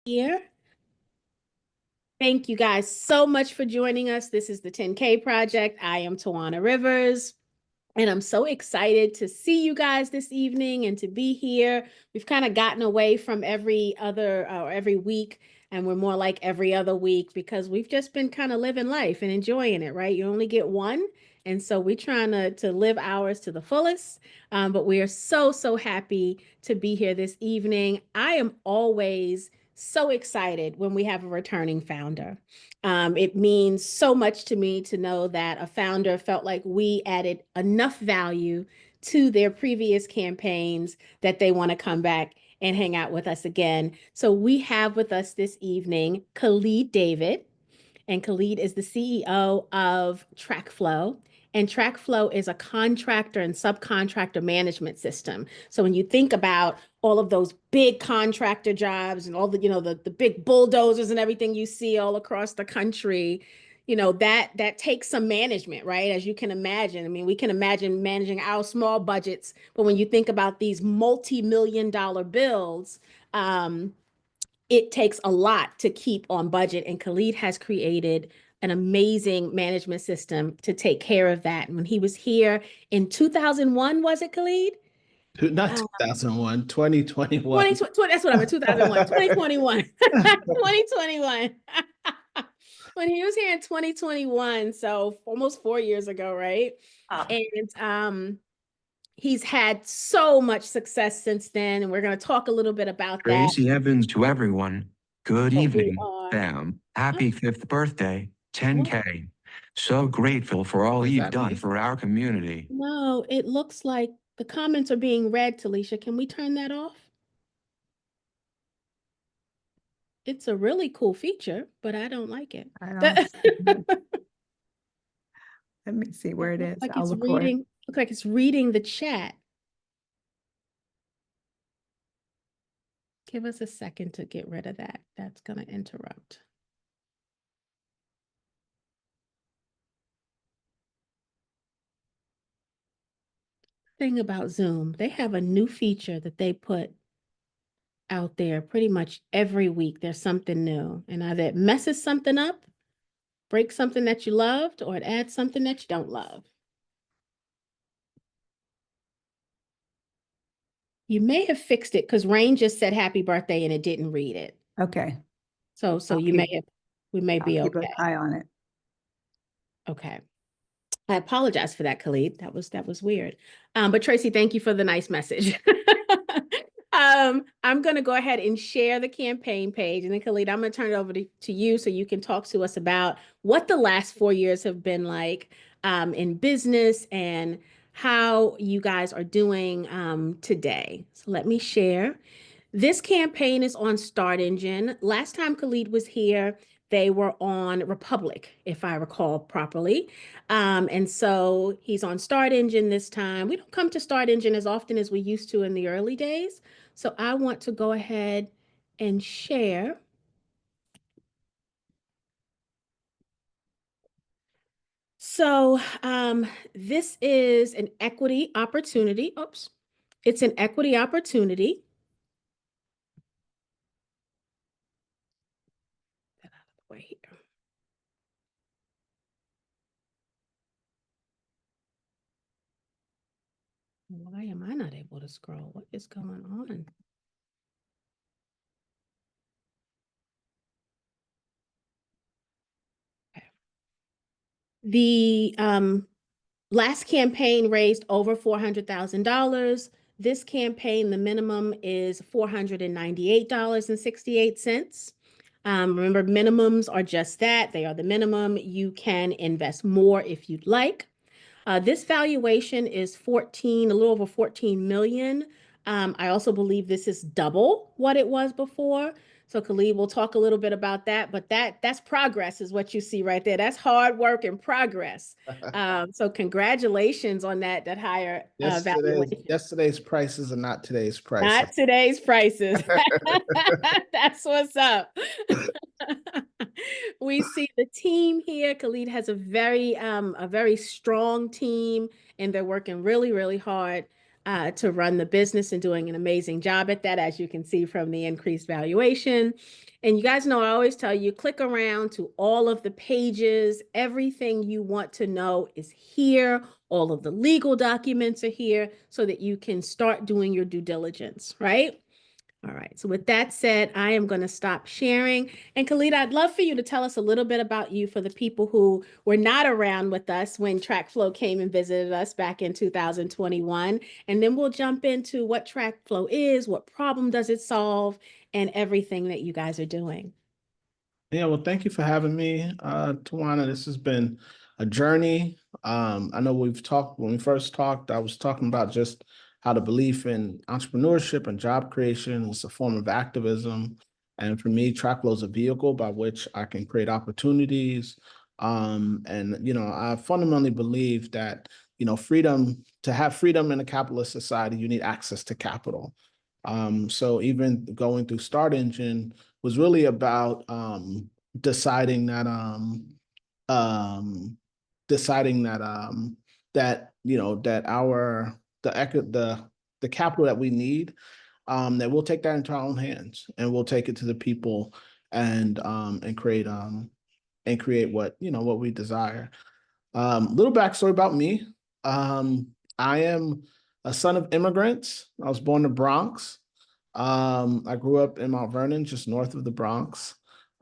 Here. Thank you guys so much for joining us. This is the 10K Project. I am Tawana Rivers. And I'm so excited to see you guys this evening and to be here. We've kind of gotten away from every other or every week, and we're more like every other week because we've just been kind of living life and enjoying it, right? You only get one. And so we're trying to live ours to the fullest. But we are so happy to be here this evening. I am always so excited when we have a returning founder. It means so much to me to know that a founder felt like we added enough value to their previous campaigns that they want to come back and hang out with us again. So we have with us this evening Khalid David, and Khalid is the CEO of TracFlo. And TracFlo is a contractor and subcontractor management system. So when you think about all of those big contractor jobs and all the big bulldozers and everything you see all across the country, that takes some management, right? As you can imagine. I mean, we can imagine managing our small budgets, but when you think about these multi-million-dollar bills, it takes a lot to keep on budget. And Khalid has created an amazing management system to take care of that. And when he was here in 2001, was it, Khalid? Not Uh, 2001, 2021. that's what I meant, 2001, 2021, 2021. When he was here in 2021, so almost 4 years ago, right? And he's had so much success since then, and we're going to talk a little bit about that. Tracy Evans to everyone. Good But we evening, are. fam. Oh, Happy 5th birthday, what? 10K. So grateful for all What does you've that done mean? for our community. No, it looks like the comments are being read, Talisha. Can we turn that off? It's a really cool feature, but I don't like it. I don't. Let me see where it Looks is. like I'll it's look for it. reading. Looks like it's reading the chat. Give us a second to get rid of that. That's going to interrupt. Thing about Zoom, they have a new feature that they put out there pretty much every week. There's something new, and either it messes something up, breaks something that you loved, or it adds something that you don't love. You may have fixed it because Rain just said happy birthday and it didn't read it. Okay. So we may I'll be keep an okay. eye on it. Okay. I apologize for that, Khalid. That was weird. But Tracy, thank you for the nice message. I'm going to go ahead and share the campaign page. And then Khalid, I'm going to turn it over to you so you can talk to us about what the last 4 years have been like in business and how you guys are doing today. So let me share. This campaign is on Start Engine. Last time Khalid was here, they were on Republic, if I recall properly. And so he's on Start Engine this time. We don't come to Start Engine as often as we used to in the early days. So I want to go ahead and share. So this is an equity opportunity. Oops. It's an equity opportunity. Get out of the way here. Why am I not able to scroll? What is going on? Okay. The last campaign raised over $400,000. This campaign, the minimum is $498.68. Remember, minimums are just that. They are the minimum. You can invest more if you'd like. This valuation is a little over 14 million. I also believe this is double what it was before. So Khalid will talk a little bit about that, but that's progress is what you see right there. That's hard work and progress. So congratulations on that higher valuation. Yesterday's prices are not today's prices. Not today's prices. That's what's up. We see the team here. Khalid has a very strong team, and they're working really hard to run the business and doing an amazing job at that, as you can see from the increased valuation. And you guys know, I always tell you, click around to all of the pages. Everything you want to know is here. All of the legal documents are here so that you can start doing your due diligence, right? All right. So with that said, I am going to stop sharing. And Khalida, I'd love for you to tell us a little bit about you for the people who were not around with us when TracFlo came and visited us back in 2021. And then we'll jump into what TracFlo is, what problem does it solve, and everything that you guys are doing. Yeah, well, thank you for having me, Tawana. This has been a journey. I know we've talked when we first talked, I was talking about just how the belief in entrepreneurship and job creation is a form of activism. And for me, TracFlo is a vehicle by which I can create opportunities. And I fundamentally believe that, freedom, to have freedom in a capitalist society, you need access to capital. So even going through Start Engine was really about deciding that um, deciding that that our the capital that we need, that we'll take that into our own hands and we'll take it to the people and create what we desire. Little backstory about me. Um, I am a son of immigrants. I was born in the Bronx. I grew up in Mount Vernon, just north of the Bronx.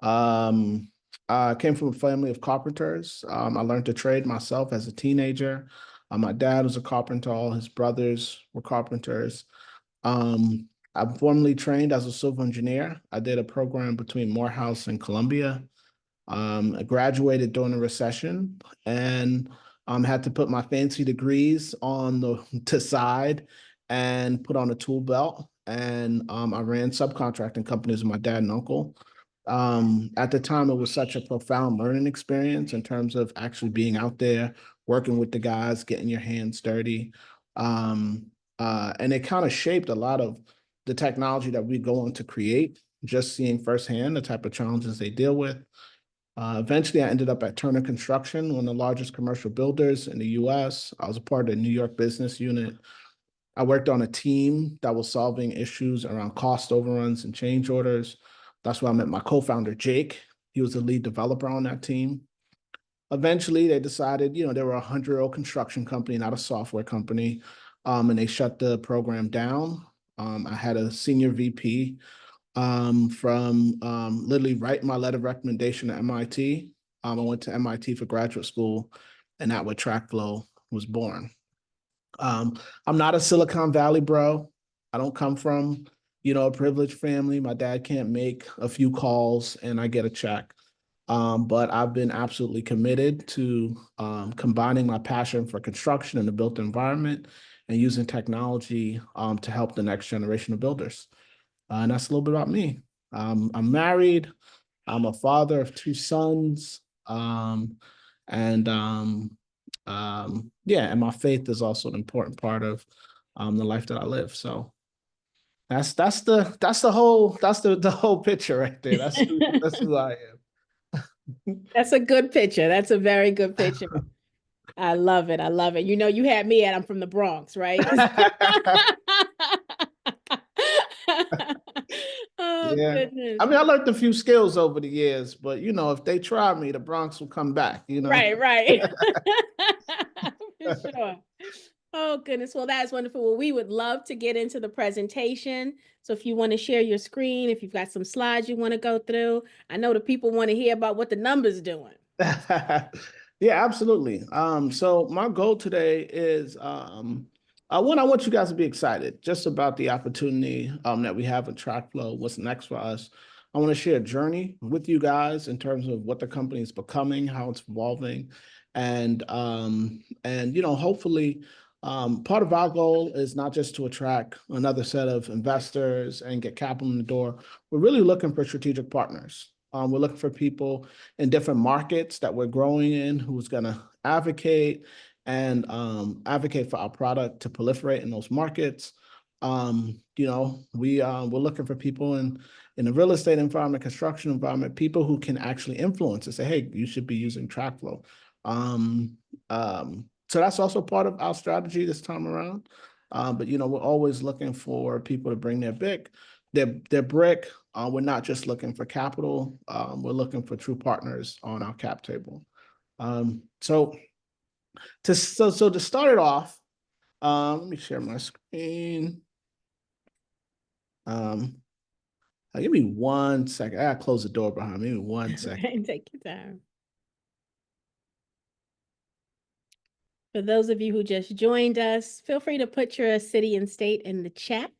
I came from a family of carpenters. I learned to trade myself as a teenager. My dad was a carpenter. All his brothers were carpenters. Um, I'm formally trained as a civil engineer. I did a program between Morehouse and Columbia. I graduated during the recession and had to put my fancy degrees on the to side and put on a tool belt. And I ran subcontracting companies with my dad and uncle. At the time, it was such a profound learning experience in terms of actually being out there, working with the guys, getting your hands dirty. Um, and it kind of shaped a lot of the technology that we go on to create, just seeing firsthand the type of challenges they deal with. Eventually, I ended up at Turner Construction, one of the largest commercial builders in the US. I was a part of the New York business unit. I worked on a team that was solving issues around cost overruns and change orders. That's where I met my co-founder, Jake. He was the lead developer on that team. Eventually, they decided, they were a 100-year-old construction company, not a software company, and they shut the program down. I had a senior VP from literally writing my letter of recommendation at MIT. I went to MIT for graduate school, and that where TracFlo was born. I'm not a Silicon Valley bro. I don't come from, a privileged family. My dad can't make a few calls and I get a check. But I've been absolutely committed to combining my passion for construction and the built environment and using technology to help the next generation of builders. And that's a little bit about me. I'm married. I'm a father of two sons. And my faith is also an important part of the life that I live. So that's the whole picture right there. That's who I That's a good picture. That's a very good picture. I love it. I love it. You had me at I'm from the Bronx, right? am. Oh, Yeah. goodness. I mean, I learned a few skills over the years, but if they try me, the Bronx will come back. Right, right. For sure. Oh, goodness. Well, that's wonderful. Well, we would love to get into the presentation. So if you want to share your screen, if you've got some slides you want to go through, I know the people want to hear about what the numbers doing. Yeah, absolutely. So my goal today is one, I want you guys to be excited just about the opportunity that we have at TracFlo, what's next for us. I want to share a journey with you guys in terms of what the company is becoming, how it's evolving, and hopefully part of our goal is not just to attract another set of investors and get capital in the door. We're really looking for strategic partners. We're looking for people in different markets that we're growing in who's going to advocate and advocate for our product to proliferate in those markets. We're looking for people in the real estate environment, construction environment, people who can actually influence and say, hey, you should be using TracFlo. So that's also part of our strategy this time around. But we're always looking for people to bring their BIC, their brick. We're not just looking for capital. We're looking for true partners on our cap table. So to start it off, let me share my screen. Give me 1 second. I gotta close the door behind me. 1 second. Take your time. For those of you who just joined us, feel free to put your city and state in the chat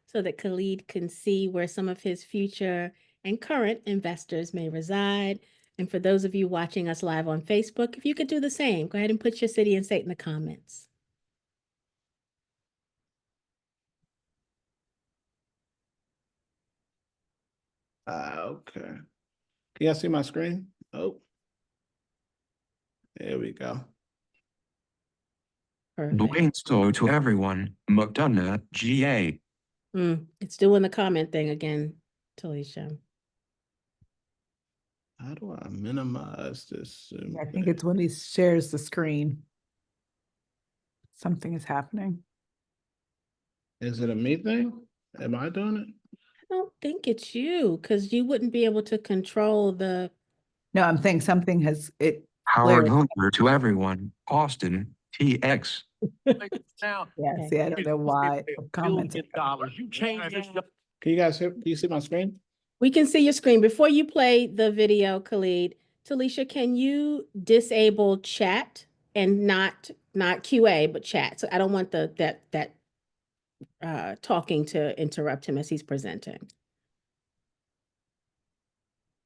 so that Khalid can see where some of his future and current investors may reside. And for those of you watching us live on Facebook, if you could do the same, go ahead and put your city and state in the comments. Okay. Can you guys see my screen? Oh, there we go. Perfect. Dwayne so to everyone, McDonough, GA. It's doing the comment thing again, Talisha. How do I minimize this? I think it's when he shares the screen. Something is happening. Is it a me thing? Am I doing it? I don't think it's you, because you wouldn't be able to control the. No, I'm saying something has it. Howard flared. Hoover to everyone, Austin, TX. Now, Yeah, Okay. see, I don't know why comments. $1 billion. You change this. Can you guys hear? Can you see my screen? We can see your screen. Before you play the video, Khalid, Talisha, can you disable chat and not QA, but chat? So I don't want that talking to interrupt him as he's presenting.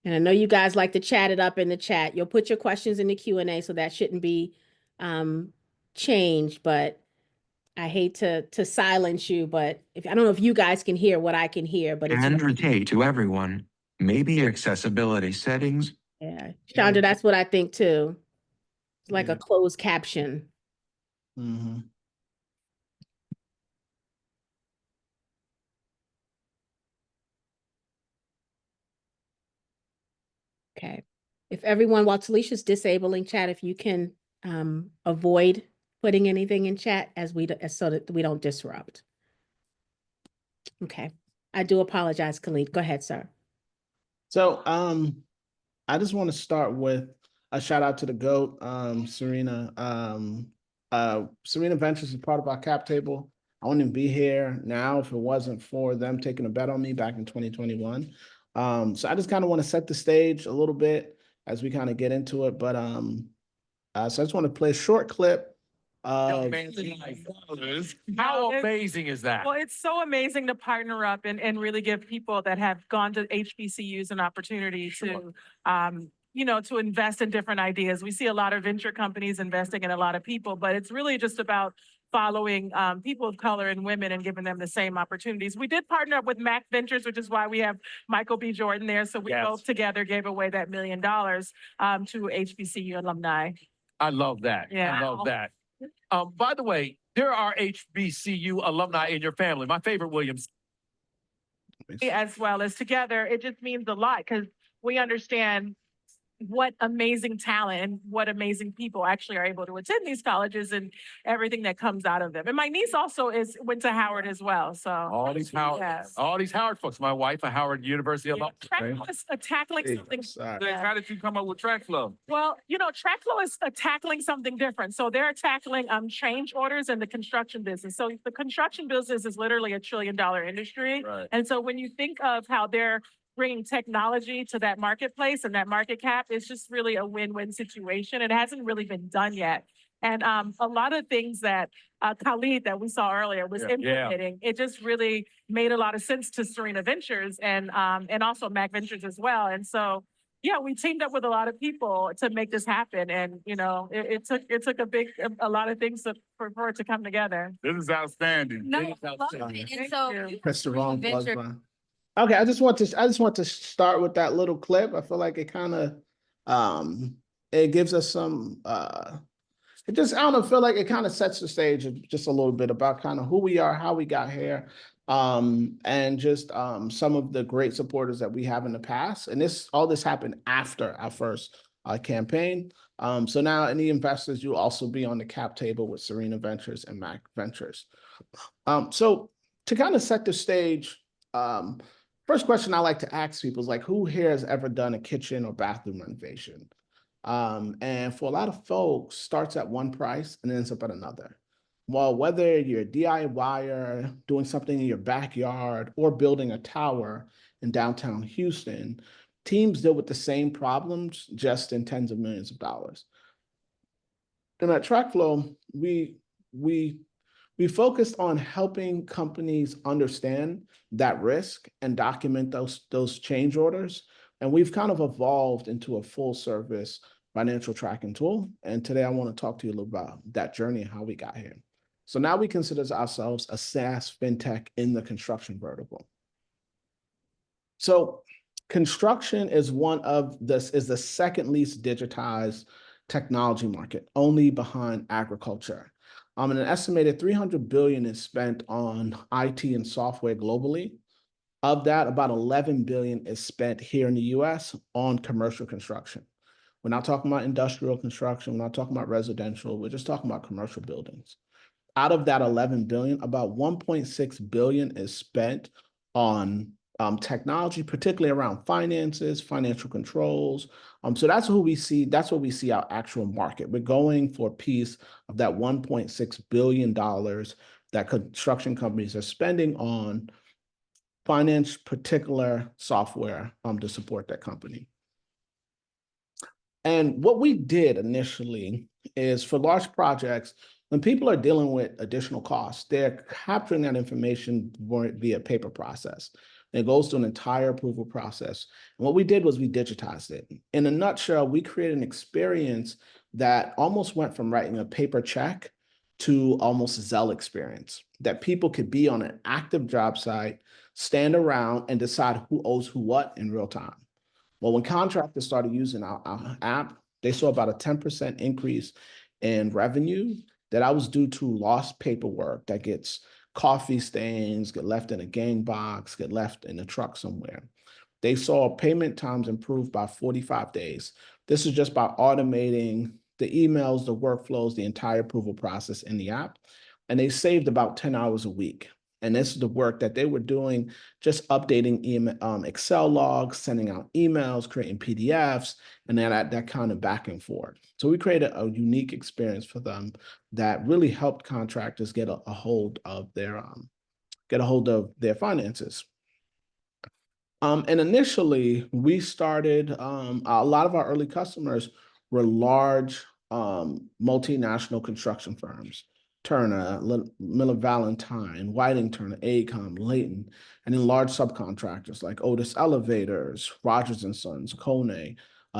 And I know you guys like to chat it up in the chat. You'll put your questions in the Q&A, so that shouldn't be changed, but I hate to silence you, but I don't know if you guys can hear what I can hear, but it's Andrew Tate to everyone, maybe accessibility settings. yeah, Chandra, that's what I think too. It's like Yeah. a closed caption. Mm-hmm. Okay. If everyone, while Talisha's disabling chat, if you can avoid putting anything in chat so that we don't disrupt. Okay. I do apologize, Khalid. Go ahead, sir. So I just want to start with a shout out to the GOAT, Serena. Serena Ventures is part of our cap table. I wouldn't be here now if it wasn't for them taking a bet on me back in 2021. So I just kind of want to set the stage a little bit as we kind of get into it. But so I just want to play a short clip. How amazing is that? Well, it's so amazing to partner up and really give people that have gone to HBCUs an opportunity to, to invest in different ideas. We see a lot of venture companies investing in a lot of people, but it's really just about following people of color and women and giving them the same opportunities. We did partner up with Mac Ventures, which is why we have Michael B. Jordan there. So we both together gave away that $1 million to HBCU alumni. I love that. Yeah. I love that. By the way, there are HBCU alumni in your family. My favorite Williams. As well as together, it just means a lot because we understand what amazing talent and what amazing people actually are able to attend these colleges and everything that comes out of them. And my niece also went to Howard as well. So All these Howard folks. My wife, a Howard University alum. TracFlo is tackling something. Sorry. How did you come up with TracFlo? Well, TracFlo is tackling something different. So they're tackling change orders in the construction business. So the construction business is literally $1 trillion industry. Right. And so when you think of how they're bringing technology to that marketplace and that market cap, it's just really a win-win situation. It hasn't really been done yet. And a lot of things that Khalid that we saw earlier was implementing, it just really made a lot of sense to Serena Ventures and also Mac Ventures as well. And so, yeah, we teamed up with a lot of people to make this happen. And, it took a lot of things for it to come together. This is outstanding. No, I love it. And so you Press the wrong venture- button. Okay, I just want to start with that little clip. I feel like it kind of it gives us some it just, I don't know, feel like it kind of sets the stage just a little bit about kind of who we are, how we got here, and just some of the great supporters that we have in the past. And all this happened after our first campaign. So now any investors, you'll also be on the cap table with Serena Ventures and Mac Ventures. So to kind of set the stage, first question I like to ask people is like, who here has ever done a kitchen or bathroom renovation? And for a lot of folks, starts at one price and ends up at another. Well, whether you're a DIYer, doing something in your backyard, or building a tower in downtown Houston, teams deal with the same problems, just in tens of millions of dollars. And at TracFlo, we focused on helping companies understand that risk and document those change orders. And we've kind of evolved into a full service financial tracking tool. And today I want to talk to you a little about that journey and how we got here. So now we consider ourselves a SaaS fintech in the construction vertical. So construction is the second least digitized technology market, only behind agriculture. And an estimated 300 billion is spent on IT and software globally. Of that, about 11 billion is spent here in the US on commercial construction. We're not talking about industrial construction. We're not talking about residential. We're just talking about commercial buildings. Out of that 11 billion, about 1.6 billion is spent on technology, particularly around finances, financial controls. So that's who we see. That's what we see our actual market. We're going for a piece of that $1.6 billion that construction companies are spending on finance, particular software to support that company. And what we did initially is for large projects, when people are dealing with additional costs, they're capturing that information via paper process. It goes through an entire approval process. And what we did was we digitized it. In a nutshell, we created an experience that almost went from writing a paper check to almost a Zelle experience, that people could be on an active job site, stand around and decide who owes who what in real time. Well, when contractors started using our app, they saw about a 10% increase in revenue. That was due to lost paperwork that gets coffee stains, get left in a gang box, get left in a truck somewhere. They saw payment times improve by 45 days. This is just by automating the emails, the workflows, the entire approval process in the app. And they saved about 10 hours a week. And this is the work that they were doing, just updating Excel logs, sending out emails, creating PDFs, and then that kind of back and forth. So we created a unique experience for them that really helped contractors get a hold of their finances. And initially, we started, a lot of our early customers were large multinational construction firms. Turner, Miller Valentine, Whiting Turner, AECOM, Layton, and then large subcontractors like Otis Elevators, Rogers and Sons, Kone,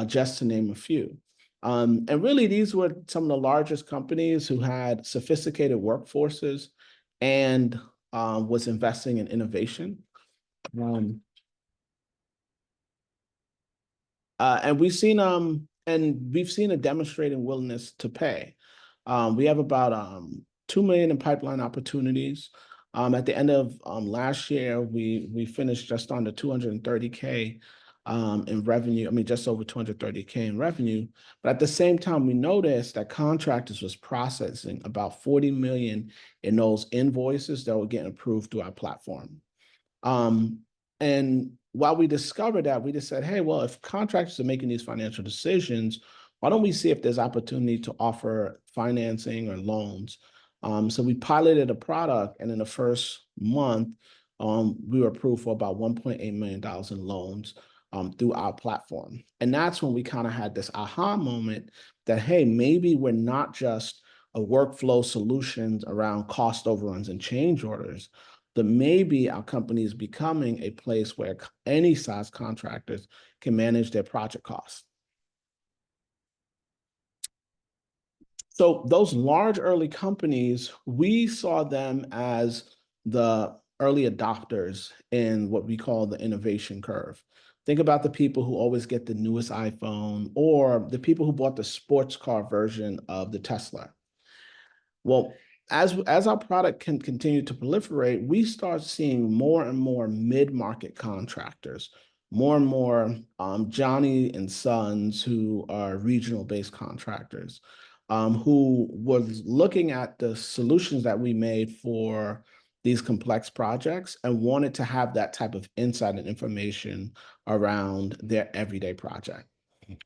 just to name a few. And really, these were some of the largest companies who had sophisticated workforces and was investing in innovation. And we've seen a demonstrating willingness to pay. We have about 2 million in pipeline opportunities. At the end of last year, we finished just under 230K in revenue. I mean, just over 230K in revenue. But at the same time, we noticed that contractors was processing about 40 million in those invoices that were getting approved through our platform. And while we discovered that, we just said, hey, well, if contractors are making these financial decisions, why don't we see if there's opportunity to offer financing or loans? So we piloted a product, and in the first month, we were approved for about $1.8 million in loans through our platform. And that's when we kind of had this aha moment that, hey, maybe we're not just a workflow solution around cost overruns and change orders, but maybe our company is becoming a place where any size contractors can manage their project costs. So those large early companies, we saw them as the early adopters in what we call the innovation curve. Think about the people who always get the newest iPhone, or the people who bought the sports car version of the Tesla. Well, as our product can continue to proliferate, we start seeing more and more mid-market contractors, more and more Johnny and Sons who are regional-based contractors, who was looking at the solutions that we made for these complex projects and wanted to have that type of insight and information around their everyday project.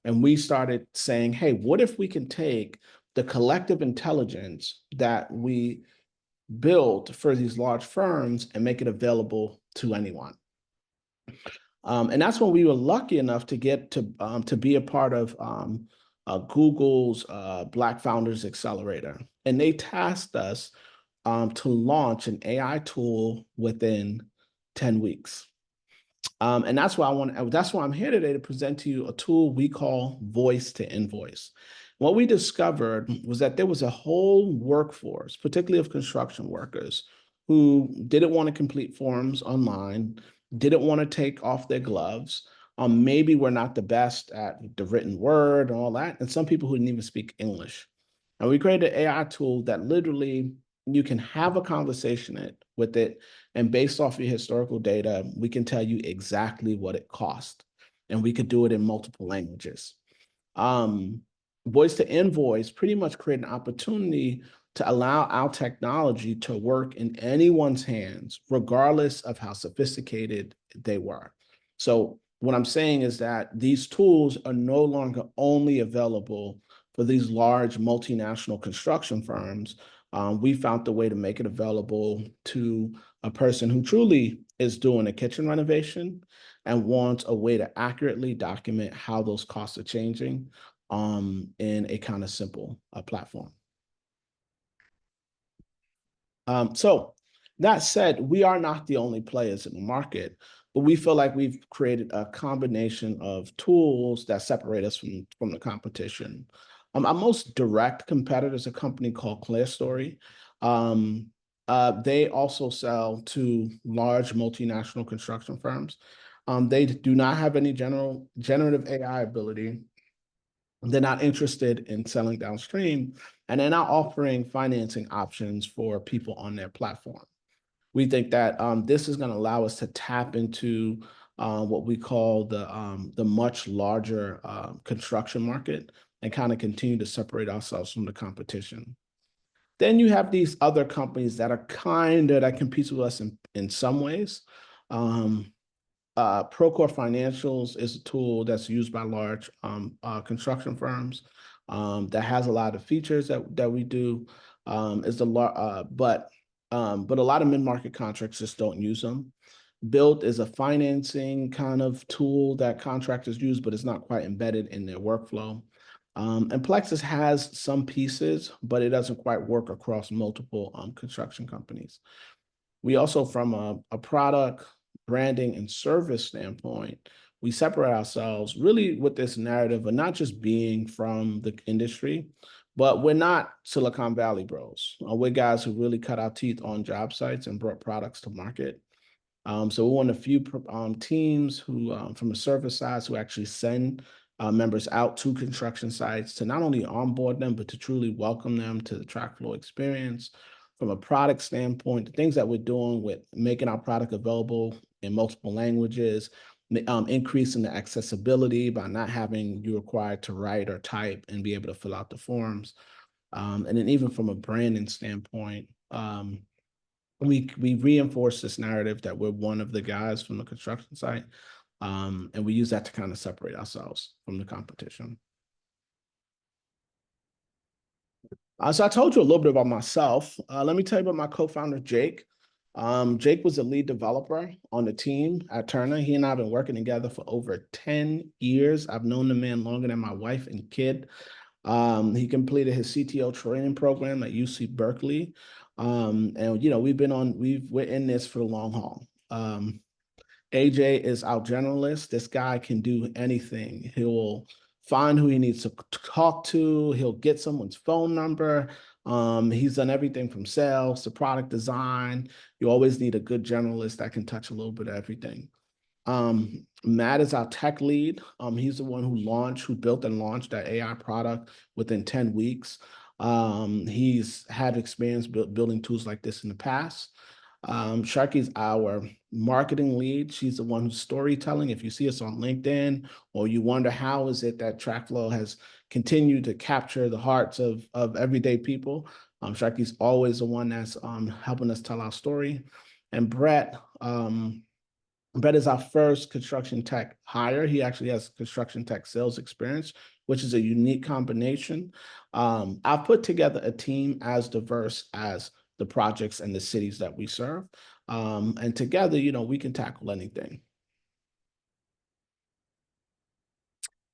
And we started saying, hey, what if we can take the collective intelligence that we build for these large firms and make it available to anyone? And that's when we were lucky enough to get to be a part of Google's Black Founders Accelerator. And they tasked us to launch an AI tool within 10 weeks. And that's why I'm here today to present to you a tool we call Voice to Invoice. What we discovered was that there was a whole workforce, particularly of construction workers, who didn't want to complete forms online, didn't want to take off their gloves. Maybe we're not the best at the written word and all that. And some people who didn't even speak English. And we created an AI tool that literally you can have a conversation with it, and based off your historical data, we can tell you exactly what it cost. And we could do it in multiple languages. Voice to Invoice pretty much create an opportunity to allow our technology to work in anyone's hands, regardless of how sophisticated they were. So what I'm saying is that these tools are no longer only available for these large multinational construction firms. We found the way to make it available to a person who truly is doing a kitchen renovation and wants a way to accurately document how those costs are changing in a kind of simple platform. So that said, we are not the only players in the market, but we feel like we've created a combination of tools that separate us from the competition. Our most direct competitor is a company called ClearStory. They also sell to large multinational construction firms. They do not have any generative AI ability. They're not interested in selling downstream, and they're not offering financing options for people on their platform. We think that this is going to allow us to tap into what we call the much larger construction market and kind of continue to separate ourselves from the competition. Then you have these other companies that are that compete with us in some ways. Procore Financials is a tool that's used by large construction firms that has a lot of features that we do. But a lot of mid-market contracts just don't use them. Built is a financing kind of tool that contractors use, but it's not quite embedded in their workflow. And Plexus has some pieces, but it doesn't quite work across multiple construction companies. We also, from a product, branding, and service standpoint, we separate ourselves really with this narrative of not just being from the industry, but we're not Silicon Valley bros. We're guys who really cut our teeth on job sites and brought products to market. So we're one of the few teams who, from a service side, who actually send members out to construction sites to not only onboard them, but to truly welcome them to the TracFlo experience. From a product standpoint, the things that we're doing with making our product available in multiple languages, increasing the accessibility by not having you required to write or type and be able to fill out the forms. And then even from a branding standpoint, we reinforce this narrative that we're one of the guys from the construction site. And we use that to kind of separate ourselves from the competition. So I told you a little bit about myself. Let me tell you about my co-founder, Jake. Jake was the lead developer on the team at Turner. He and I have been working together for over 10 years. I've known the man longer than my wife and kid. He completed his CTO training program at UC Berkeley. And we're in this for the long haul. AJ is our generalist. This guy can do anything. He'll find who he needs to talk to. He'll get someone's phone number. He's done everything from sales to product design. You always need a good generalist that can touch a little bit of everything. Matt is our tech lead. He's the one who built and launched that AI product within 10 weeks. He's had experience building tools like this in the past. Sharky's our marketing lead. She's the one who's storytelling. If you see us on LinkedIn, or you wonder how is it that TracFlo has continued to capture the hearts of everyday people, Shreki's always the one that's helping us tell our story. And Brett is our first construction tech hire. He actually has construction tech sales experience, which is a unique combination. I've put together a team as diverse as the projects and the cities that we serve. And together, we can tackle anything.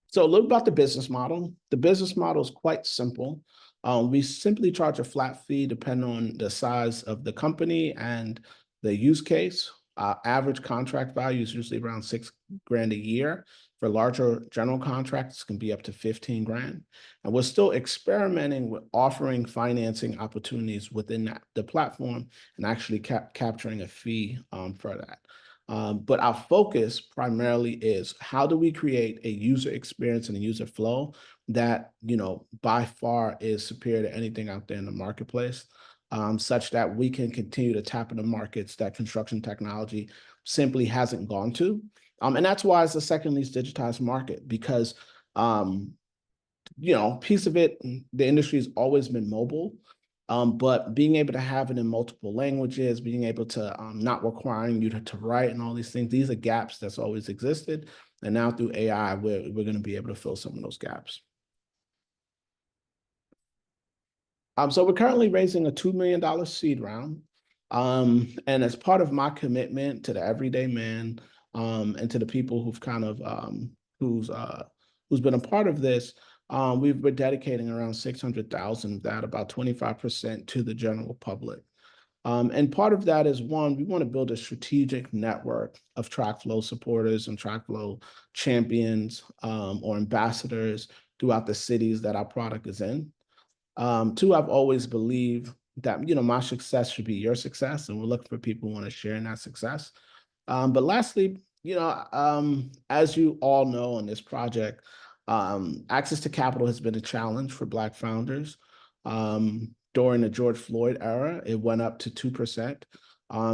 So a little about the business model. The business model is quite simple. We simply charge a flat fee depending on the size of the company and the use case. Average contract value is usually around $6,000 a year. For larger general contracts, it can be up to 15 grand. And we're still experimenting with offering financing opportunities within the platform and actually capturing a fee for that. But our focus primarily is how do we create a user experience and a user flow that, by far is superior to anything out there in the marketplace, such that we can continue to tap into markets that construction technology simply hasn't gone to. And that's why it's the second least digitized market, because, piece of it, the industry has always been mobile. But being able to have it in multiple languages, being able to not requiring you to write and all these things, these are gaps that's always existed. And now through AI, we're going to be able to fill some of those gaps. So we're currently raising a $2 million seed round. And as part of my commitment to the everyday man and to the people who've kind of who's been a part of this, we've been dedicating around 600,000 of that, about 25% to the general public. And part of that is, one, we want to build a strategic network of TracFlo supporters and TracFlo champions or ambassadors throughout the cities that our product is in. Two, I've always believed that, my success should be your success, and we're looking for people who want to share in that success. But lastly, as you all know on this project, access to capital has been a challenge for Black founders. During the George Floyd era, it went up to 2%.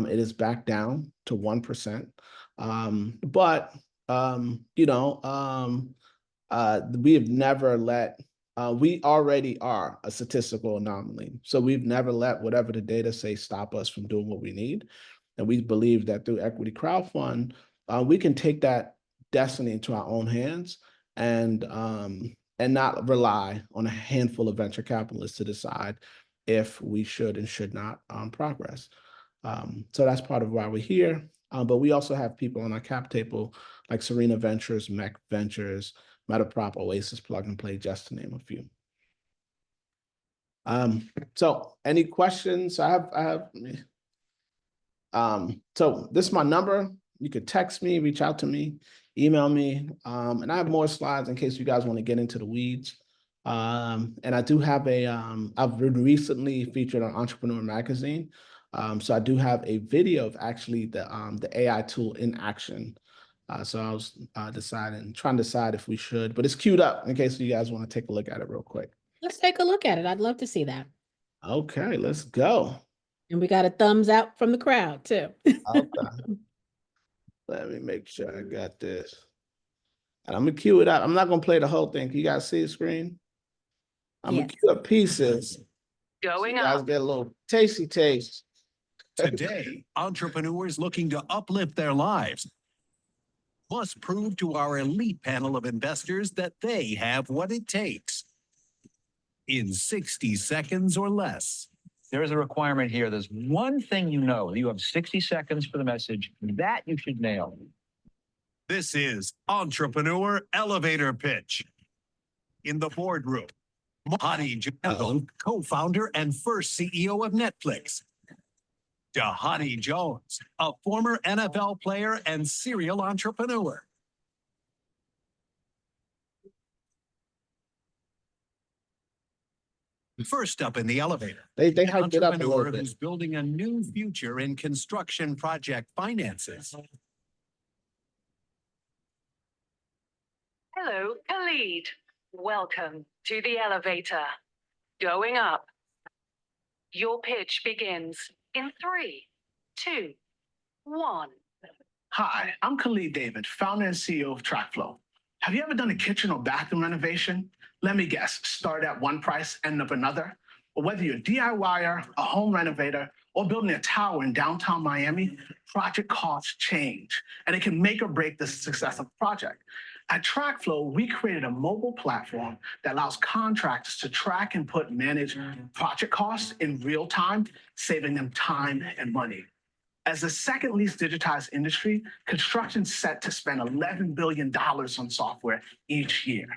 It is back down to 1%. We have never let, we already are a statistical anomaly. So we've never let whatever the data say stop us from doing what we need. And we believe that through equity crowdfund, we can take that destiny into our own hands and not rely on a handful of venture capitalists to decide if we should and should not progress. So that's part of why we're here. But we also have people on our cap table like Serena Ventures, Mech Ventures, Metaprop, Oasis, Plug and Play, just to name a few. So any questions? So this is my number. You could text me, reach out to me, email me. And I have more slides in case you guys want to get into the weeds. And I do have I've recently featured on Entrepreneur Magazine. So I do have a video of actually the AI tool in action. So I was trying to decide if we should, but it's queued up in case you guys want to take a look at it real quick. Let's take a look at it. I'd love to see that. Okay, let's go. And we got a thumbs out from the crowd too. Okay. Let me make sure I got this. And I'm gonna cue it up. I'm not gonna play the whole thing. Can you guys see the screen? I'm gonna cue up pieces. Going so you guys up. get a little tasty taste. Today, entrepreneurs looking to uplift their lives must prove to our elite panel of investors that they have what it takes in 60 seconds or less. There is a requirement here. There's one thing you have 60 seconds for the message that you should nail. This is Entrepreneur Elevator Pitch. In the boardroom, Hadi Jones, co-founder and first CEO of Netflix. Dahani Jones, a former NFL player and serial entrepreneur. First up in the elevator, They hyped it up a little entrepreneur bit. who's building a new future in construction project finances. Hello, Khalid. Welcome to the elevator. Going up. Your pitch begins in 3, 2, 1. Hi, I'm Khalid David, founder and CEO of TracFlo. Have you ever done a kitchen or bathroom renovation? Let me guess, start at one price, end up another? But whether you're a DIYer, a home renovator, or building a tower in downtown Miami, project costs change, and it can make or break the success of a project. At TracFlo, we created a mobile platform that allows contractors to track and manage project costs in real time, saving them time and money. As the second least digitized industry, construction's set to spend $11 billion on software each year.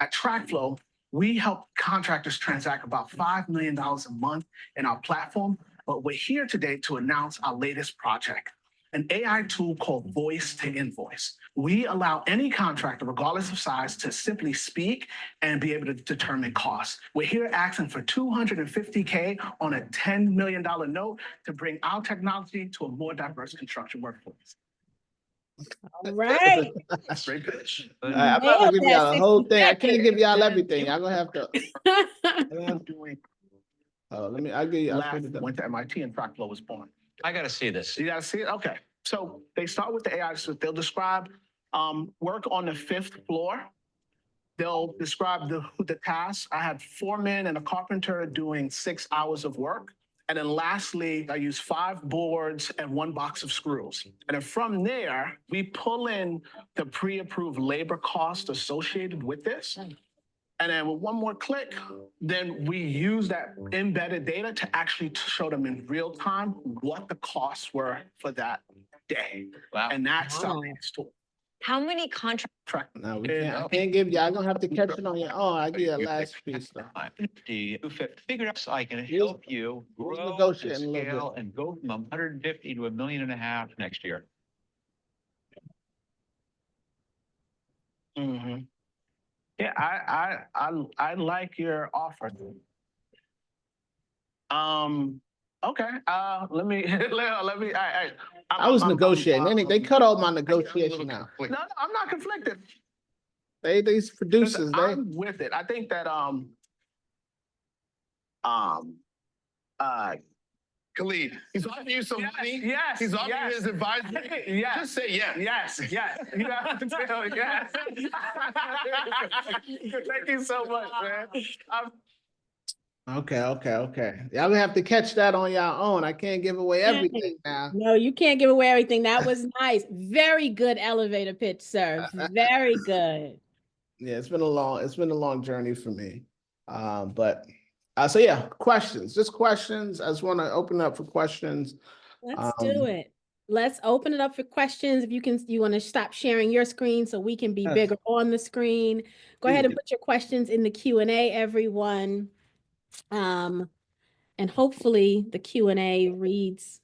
At TracFlo, we help contractors transact about $5 million a month in our platform, but we're here today to announce our latest project, an AI tool called Voice to Invoice. We allow any contractor, regardless of size, to simply speak and be able to determine costs. We're here asking for $250K on a $10 million note to bring our technology to a more diverse construction workforce. All right. Great pitch. I'm not gonna Nailed give that y'all the whole 60 thing. I can't seconds. give y'all everything. Y'all gonna have to. Doing Let me. I'll give you. I'll put it went to MIT and TracFlo was born. I gotta see this. You gotta see it? Okay. So they start with the AI. So they'll describe work on the 5th floor. They'll describe the task. I had 4 men and a carpenter doing 6 hours of work. And then lastly, I use 5 boards and 1 box of screws. And then from there, we pull in the pre-approved labor cost associated with this. And then with 1 more click, then we use that embedded data to actually show them in real time what the costs were for that day. Wow. And that's Wow. our latest tool. How many contracts? No, we can't. I can't give you. I'm gonna have to catch it on your own. I give you a last piece though. 50, 250. Figure out so I can We'll- help you we'll grow and negotiate in a little scale and go from 150 to $1.5 million next year. Mm-hmm. Yeah, I like your offer. Okay. Let me. I was negotiating. They cut off my negotiation now. No, I'm not conflicted. These producers. I'm with it. I think that Khalid, he's offering you some money. Yes. He's offering you his advice. Yes. Just say yes. Yes. You have to tell yes. Thank you so much, man. Okay. Y'all gonna have to catch that on your own. I can't give away everything now. No, you can't give away everything. That was nice. Very good elevator pitch, sir. Very good. Yeah, it's been a long journey for me. So yeah, questions. Just questions. I just want to open up for questions. Let's do it. Let's open it up for questions. If you want to stop sharing your screen so we can be Yes. bigger on the screen. Go ahead and Easy. put your questions in the Q&A, everyone. And hopefully the Q&A reads.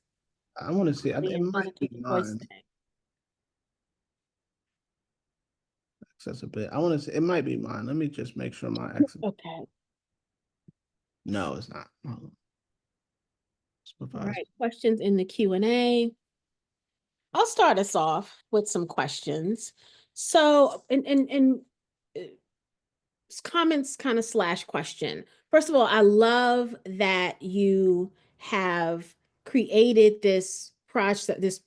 I want to see. It might be voice mine. thing. Access a bit. I want to see. It might be mine. Let me just make sure my access. Okay. No, it's not. Hold on. All right. Questions in the Q&A. I'll start us off with some questions. So, comments kind of / question. First of all, I love that you have created this project, this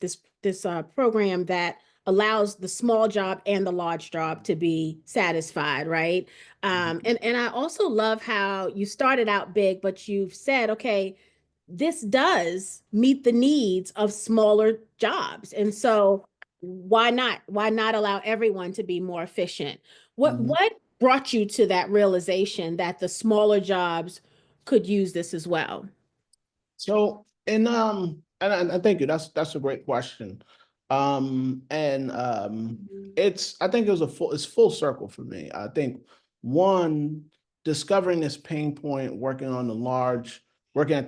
program that allows the small job and the large job to be satisfied, right? And I also love how you started out big, but you've said, okay, this does meet the needs of smaller jobs. And so why not allow everyone to be more efficient? What brought you to that realization that the smaller jobs could use this as well? So, and thank you. That's a great question. I think it's full circle for me. I think one, discovering this pain point, working at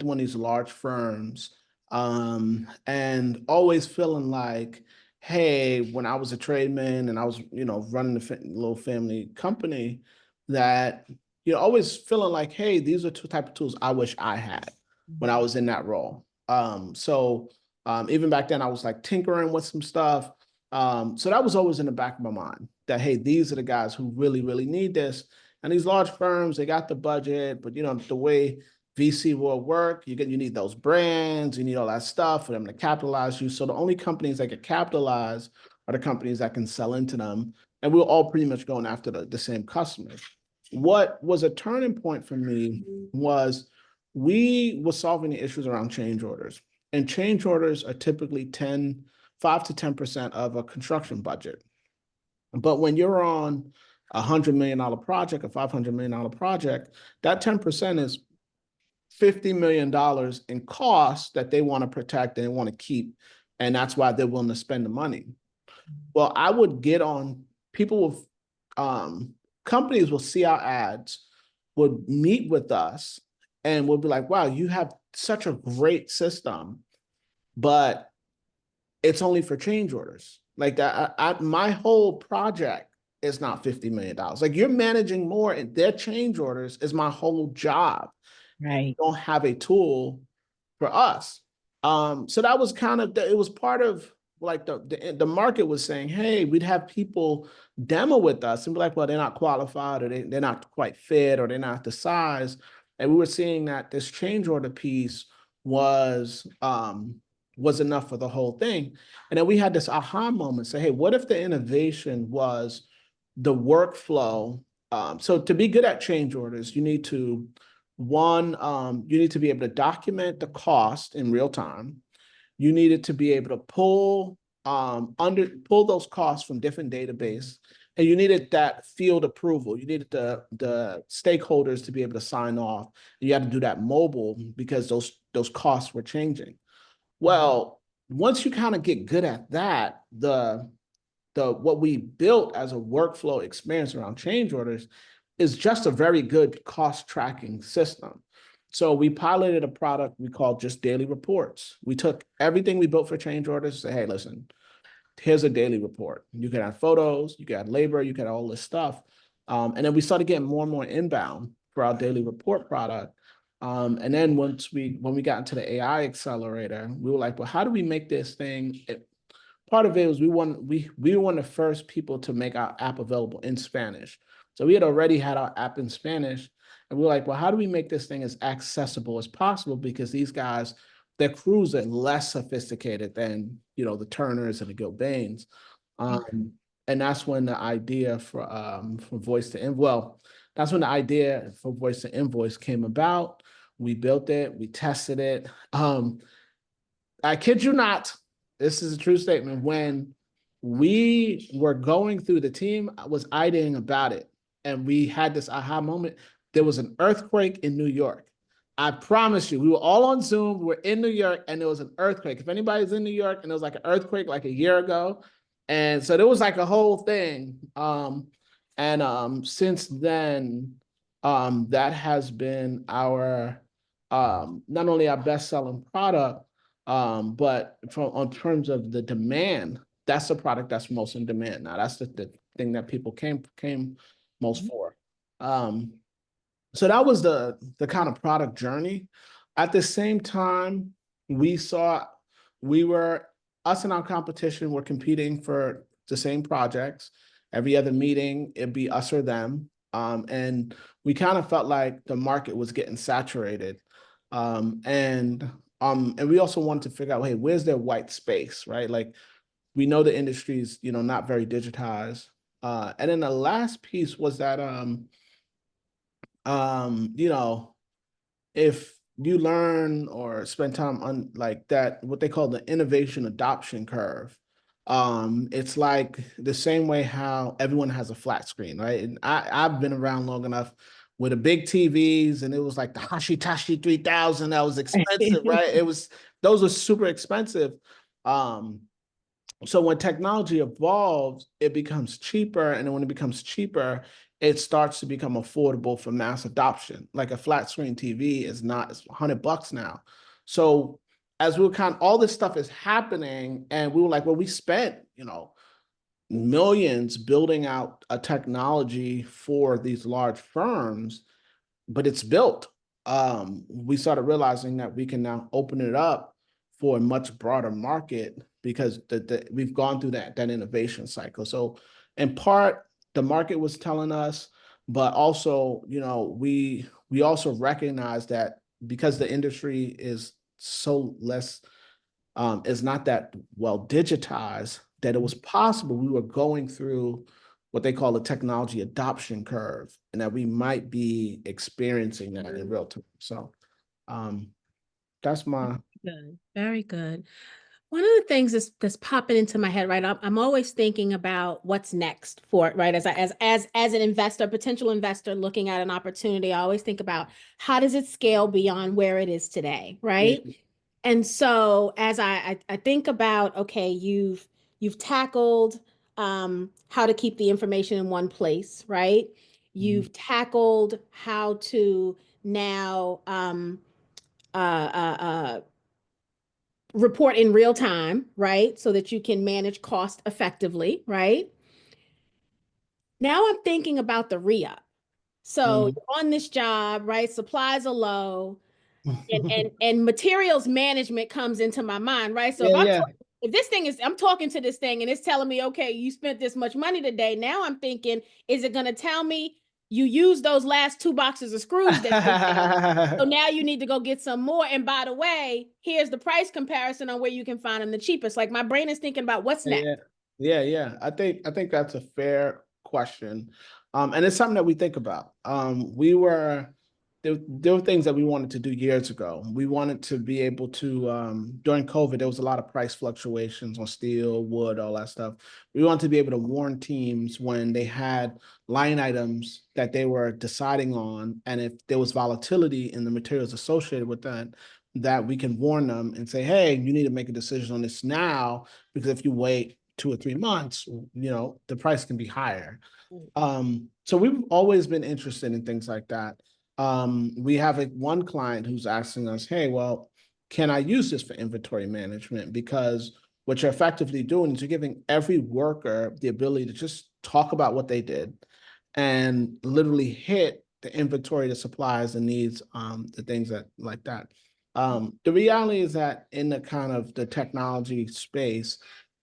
one of these large firms, and always feeling like, hey, when I was a tradesman and I was, running the little family company, that you're always feeling like, hey, these are two type of tools I wish I had when I was in that role. Even back then I was like tinkering with some stuff. So that was always in the back of my mind that, hey, these are the guys who really, really need this. And these large firms, they got the budget, but the way VC will work, you need those brands, you need all that stuff for them to capitalize you. So the only companies that can capitalize are the companies that can sell into them. And we're all pretty much going after the same customers. What was a turning point for me was we were solving the issues around change orders. And change orders are typically 5 to 10% of a construction budget. But when you're on $100 million project, a $500 million project, that 10% is $50 million in costs that they want to protect and they want to keep. And that's why they're willing to spend the money. Well, I would get on, people with companies will see our ads, would meet with us, and would be like, wow, you have such a great system, but it's only for change orders. Like that, my whole project is not $50 million. Like you're managing more, and their change orders is my whole job. Right. Don't have a tool for us. So that was kind of it was part of like the market was saying, hey, we'd have people demo with us and be like, well, they're not qualified, or they're not quite fit, or they're not the size. And we were seeing that this change order piece was enough for the whole thing. And then we had this aha moment, say, hey, what if the innovation was the workflow? So to be good at change orders, you need to you need to be able to document the cost in real time. You needed to be able to pull those costs from different databases, and you needed that field approval. You needed the stakeholders to be able to sign off. You had to do that mobile because those costs were changing. Well, once you kind of get good at that, what we built as a workflow experience around change orders is just a very good cost tracking system. So we piloted a product we called just daily reports. We took everything we built for change orders and said, hey, listen, here's a daily report. You can add photos, you can add labor, you can add all this stuff. And then we started getting more and more inbound for our daily report product. And then when we got into the AI accelerator, we were like, well, how do we make this thing? Part of it was we were one of the first people to make our app available in Spanish. So we had already had our app in Spanish, and we were like, well, how do we make this thing as accessible as possible? Because these guys, their crews are less sophisticated than, the Turners and the Gilbanes. And that's when the idea for voice to invoice, that's when the idea for voice to invoice came about. We built it, we tested it. I kid you not, this is a true statement. When we were going through, the team was ideating about it, and we had this aha moment. There was an earthquake in New York. I promise you, we were all on Zoom. We were in New York, and there was an earthquake. If anybody's in New York, and there was like an earthquake like a year ago, and so there was like a whole thing. Since then, that has been our not only our best-selling product, but on terms of the demand, that's the product that's most in demand now. That's the thing that people came most for. So that was the kind of product journey. At the same time, us and our competition were competing for the same projects. Every other meeting, it'd be us or them. And we kind of felt like the market was getting saturated. And we also wanted to figure out, hey, where's their white space, right? Like, we know the industry's, not very digitized. And then the last piece was that, if you learn or spend time on like that, what they call the innovation adoption curve, it's like the same way how everyone has a flat screen, right? And I've been around long enough with the big TVs, and it was like the Hashitashi 3000 that was expensive, right? Those were super expensive. So when technology evolves, it becomes cheaper, and then when it becomes cheaper, it starts to become affordable for mass adoption. Like a flat screen TV it's $100 now. So as we were all this stuff is happening, and we were like, well, we spent, millions building out a technology for these large firms, but it's built. We started realizing that we can now open it up for a much broader market because we've gone through that innovation cycle. So in part, the market was telling us, but also, we also recognize that because the industry is so less, is not that well digitized, that it was possible we were going through what they call a technology adoption curve, and that we might be experiencing that in real time. So That's my Good, very good. One of the things that's popping into my head, right? I'm always thinking about what's next for it, right? As an investor, potential investor looking at an opportunity, I always think about how does it scale beyond where it is today, right? And so as I think about, okay, you've tackled how to keep the information in one place, right? You've tackled how to now report in real time, right? So that you can manage cost effectively, right? Now I'm thinking about the re-up. So you're on this job, right? Supplies are low, and materials management comes into my mind, right? So if this thing is, I'm talking to this thing and it's telling me, okay, you spent this much money today. Now I'm thinking, is it going to tell me you used those last 2 boxes of screws that you had? So now you need to go get some more. And by the way, here's the price comparison on where you can find them the cheapest. Like my brain is thinking about what's next. Yeah. I think that's a fair question. And it's something that we think about. There were things that we wanted to do years ago. We wanted to be able to, during COVID, there was a lot of price fluctuations on steel, wood, all that stuff. We wanted to be able to warn teams when they had line items that they were deciding on, and if there was volatility in the materials associated with that, that we can warn them and say, hey, you need to make a decision on this now, because if you wait 2 or 3 months, the price can be higher. So we've always been interested in things like that. We have one client who's asking us, hey, well, can I use this for inventory management? Because what you're effectively doing is you're giving every worker the ability to just talk about what they did and literally hit the inventory, the supplies, the needs, the things that like that. The reality is that in the kind of the technology space,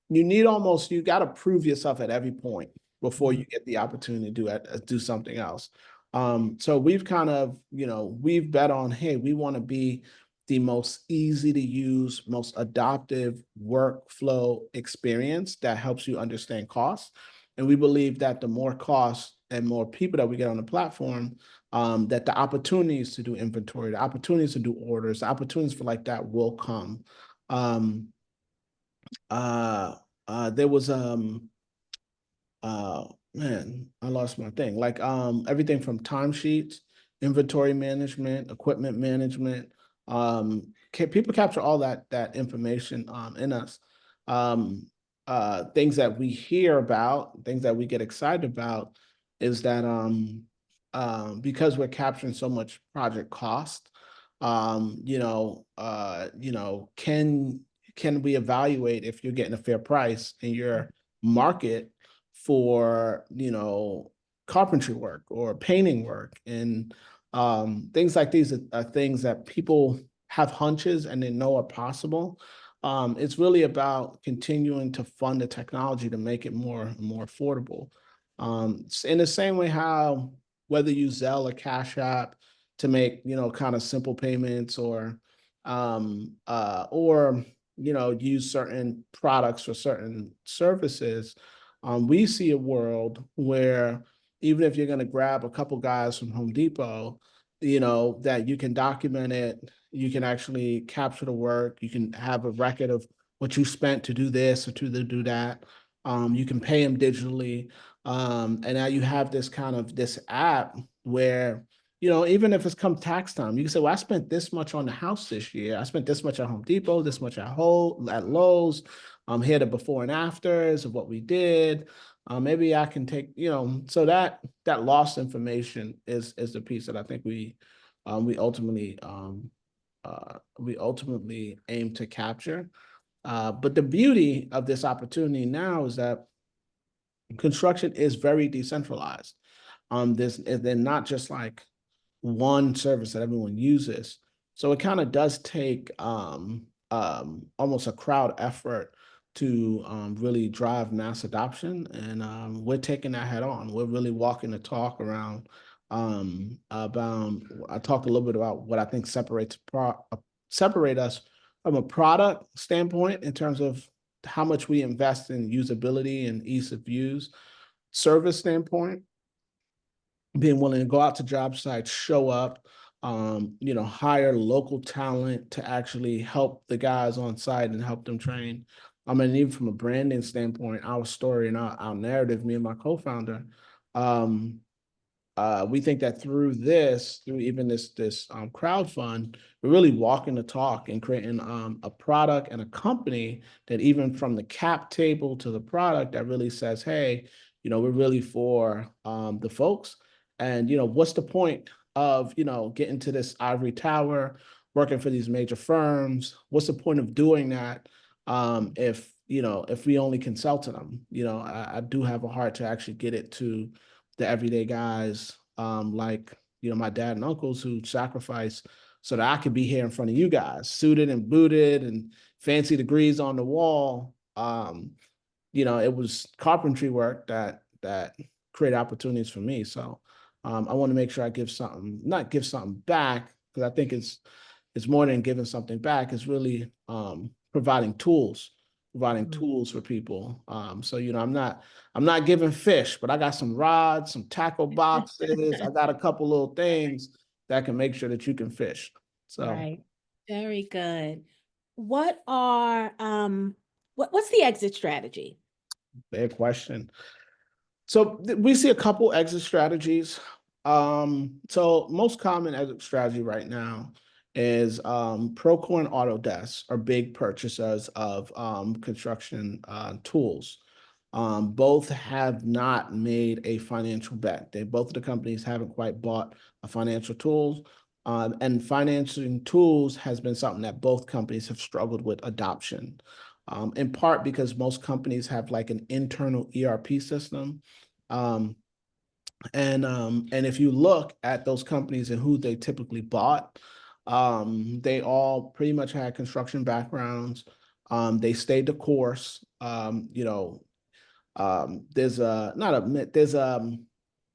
you got to prove yourself at every point before you get the opportunity to do something else. So we've kind of, we've bet on, hey, we want to be the most easy to use, most adaptive workflow experience that helps you understand costs. And we believe that the more costs and more people that we get on the platform, that the opportunities to do inventory, the opportunities to do orders, the opportunities for like that will come. There was man, I lost my thing. Like everything from timesheets, inventory management, equipment management. People capture all that information in us. Things that we hear about, things that we get excited about, is that because we're capturing so much project cost, can we evaluate if you're getting a fair price in your market for carpentry work or painting work, and things like these are things that people have hunches and they know are possible. It's really about continuing to fund the technology to make it more affordable. In the same way how whether you Zelle or Cash App to make kind of simple payments, or use certain products for certain services. We see a world where even if you're going to grab a couple guys from Home Depot, that you can document it, you can actually capture the work, you can have a record of what you spent to do this or to do that. You can pay them digitally. And now you have this app where, even if it's come tax time, you can say, well, I spent this much on the house this year. I spent this much at Home Depot, this much at Lowe's. Here the before and afters of what we did. Maybe I can take, so that lost information is the piece that I think we ultimately aim to capture. But the beauty of this opportunity now is that construction is very decentralized. They're not just like one service that everyone uses. So it kind of does take almost a crowd effort to really drive mass adoption. And we're taking that head on. We're really walking the talk around about, I talked a little bit about what I think separate us from a product standpoint in terms of how much we invest in usability and ease of use. Service standpoint, being willing to go out to job sites, show up, hire local talent to actually help the guys on site and help them train. I mean, even from a branding standpoint, our story and our narrative, me and my co-founder, we think that through even this crowd fund, we're really walking the talk and creating a product and a company that even from the cap table to the product that really says, hey, we're really for the folks. And what's the point of getting to this ivory tower, working for these major firms? What's the point of doing that if we only can sell to them? I do have a heart to actually get it to the everyday guys, like my dad and uncles who sacrifice so that I could be here in front of you guys, suited and booted and fancy degrees on the wall. It was carpentry work that created opportunities for me. So I want to make sure I not give something back, because I think it's more than giving something back. It's really providing tools for people. So I'm not giving fish, but I got some rods, some tackle boxes. I got a couple little things that can make sure that you can fish. So Right. Very good. What's the exit strategy? big question. So we see a couple exit strategies. So most common exit strategy right now is Procore and Autodesk are big purchasers of construction tools. Both have not made a financial bet. Both of the companies haven't quite bought a financial tools. And financing tools has been something that both companies have struggled with adoption. In part because most companies have like an internal ERP system. And if you look at those companies and who they typically bought, they all pretty much had construction backgrounds. They stayed the course. There's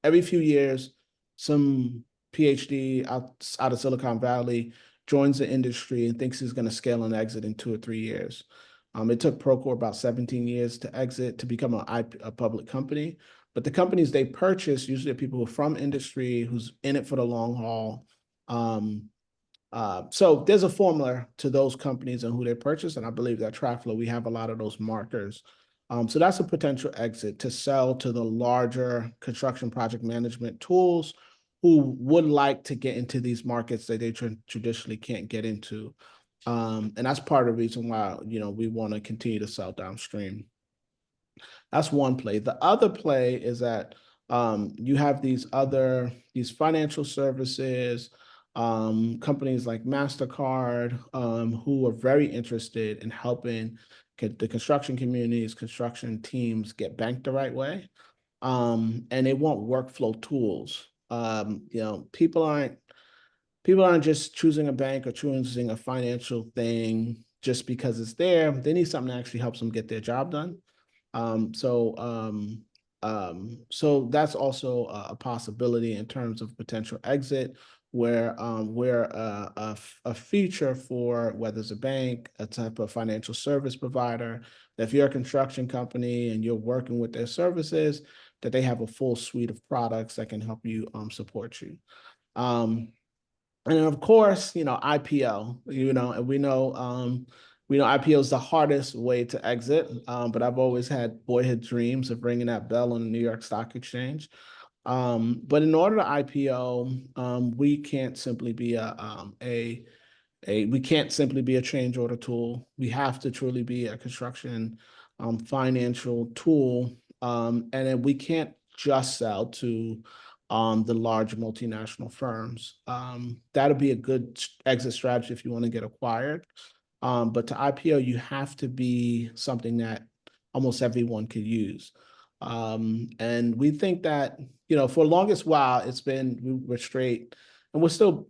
every few years some PhD out of Silicon Valley joins the industry and thinks he's going to scale and exit in 2 or 3 years. It took Procore about 17 years to exit to become a public company. But the companies they purchase usually are people who are from industry, who's in it for the long haul. So there's a formula to those companies and who they purchase. And I believe that TracFlo, we have a lot of those markers. So that's a potential exit, to sell to the larger construction project management tools who would like to get into these markets that they traditionally can't get into. And that's part of the reason why, we want to continue to sell downstream. That's one play. The other play is that you have these financial services, companies like MasterCard, who are very interested in helping the construction communities, construction teams get banked the right way. And they want workflow tools. People aren't just choosing a bank or choosing a financial thing just because it's there. They need something that actually helps them get their job done. So that's also a possibility in terms of potential exit, where we're a feature for whether it's a bank, a type of financial service provider. If you're a construction company and you're working with their services, that they have a full suite of products that can help you support you. And then of course, IPO, and we know IPO is the hardest way to exit, but I've always had boyhood dreams of ringing that bell on the New York Stock Exchange. But in order to IPO, we can't simply be we can't simply be a change order tool. We have to truly be a construction financial tool. And then we can't just sell to the large multinational firms. That'll be a good exit strategy if you want to get acquired. But to IPO, you have to be something that almost everyone could use. And we think that, for the longest while, we're straight, and we still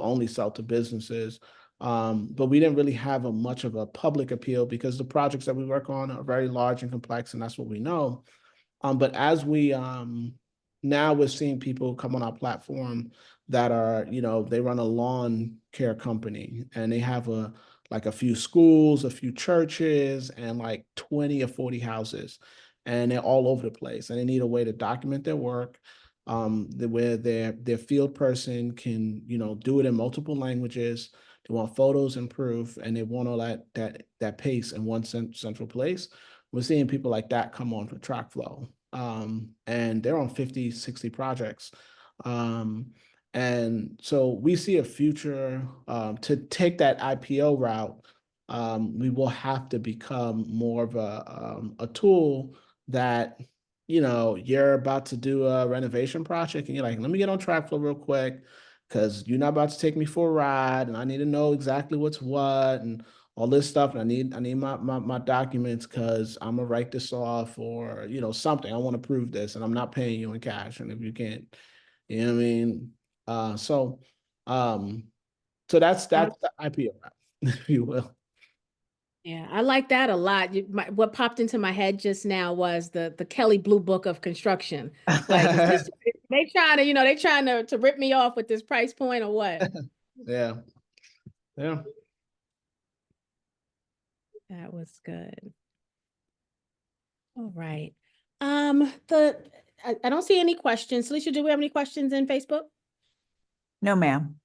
only sell to businesses. But we didn't really have much of a public appeal because the projects that we work on are very large and complex, and that's what we know. But as now we're seeing people come on our platform that are, they run a lawn care company and they have a few schools, a few churches, and like 20 or 40 houses, and they're all over the place, and they need a way to document their work. where their field person can, do it in multiple languages. They want photos and proof, and they want all that pace in one central place. We're seeing people like that come on for TracFlo. And they're on 50, 60 projects. And so we see a future to take that IPO route. We will have to become more of a tool that, you're about to do a renovation project and you're like, let me get on TracFlo real quick because you're not about to take me for a ride and I need to know exactly what's what and all this stuff. And I need my documents because I'm gonna write this off or, something. I want to prove this and I'm not paying you in cash. And if you can't, you know what I mean? Uh, so, um, so that's the IPO route, if you will. Yeah, I like that a lot. What popped into my head just now was the Kelly Blue Book of construction. Like, is this they trying to, they trying to rip me off with this price point or what? Yeah. Yeah. That was good. All right. I don't see any questions. Alicia, do we have any questions in Facebook? No, ma'am.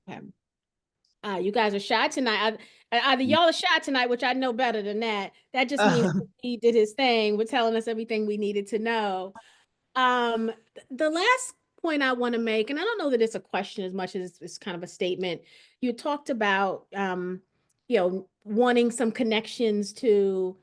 Okay. You guys are shy tonight. Either y'all are shy tonight, which I know better than that. That just means he did his thing. We're telling us everything we needed to know. The last point I want to make, and I don't know that it's a question as much as it's kind of a statement. You talked about, wanting some connections to